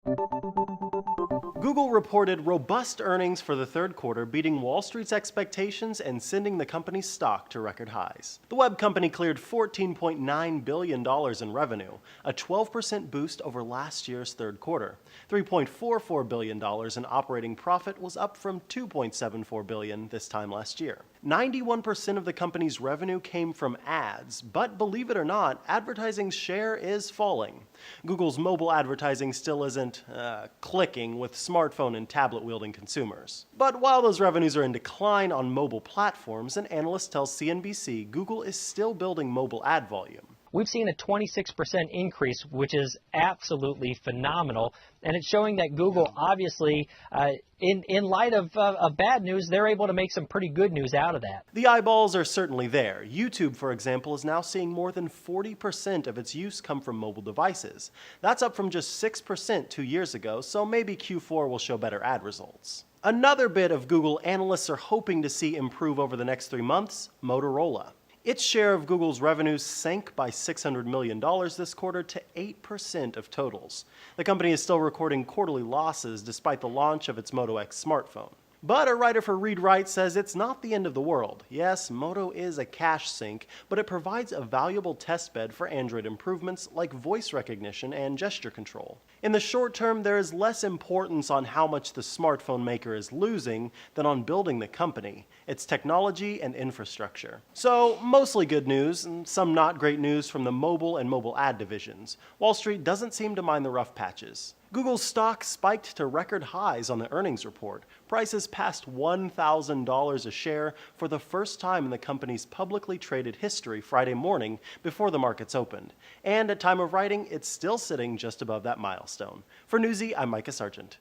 Google reported robust earnings for the third quarter, beating Wall Street's expectations and sending the company's stock to record highs. The web company cleared $14.9 billion in revenue, a 12% boost over last year's third quarter. $3.44 billion in operating profit was up from $2.74 billion this time last year. 91% of the company's revenue came from ads, but believe it or not, advertising's share is falling. Google's mobile advertising still isn't clicking with smartphone and tablet-wielding consumers. But while those revenues are in decline on mobile platforms, an analyst tells CNBC Google is still building mobile ad volume. We've seen a 26% increase, which is absolutely phenomenal. And it's showing that Google, obviously, in light of bad news, they're able to make some pretty good news out of that. The eyeballs are certainly there. YouTube, for example, is now seeing more than 40% of its use come from mobile devices. That's up from just 6% 2 years ago, so maybe Q4 will show better ad results. Another bit of Google analysts are hoping to see improve over the next 3 months: Motorola. Its share of Google's revenues sank by $600 million this quarter to 8% of totals. The company is still recording quarterly losses despite the launch of its Moto X smartphone. But a writer for Read Write says it's not the end of the world. Yes, Moto is a cash sink, but it provides a valuable testbed for Android improvements like voice recognition and gesture control. In the short term, there is less importance on how much the smartphone maker is losing than on building the company, its technology and infrastructure. So, mostly good news, and some not great news from the mobile and mobile ad divisions. Wall Street doesn't seem to mind the rough patches. Google's stock spiked to record highs on the earnings report. Prices passed $1,000 a share for the first time in the company's publicly traded history Friday morning before the markets opened. And at time of writing, it's still sitting just above that milestone. For Newsy, I'm Micah Sargent.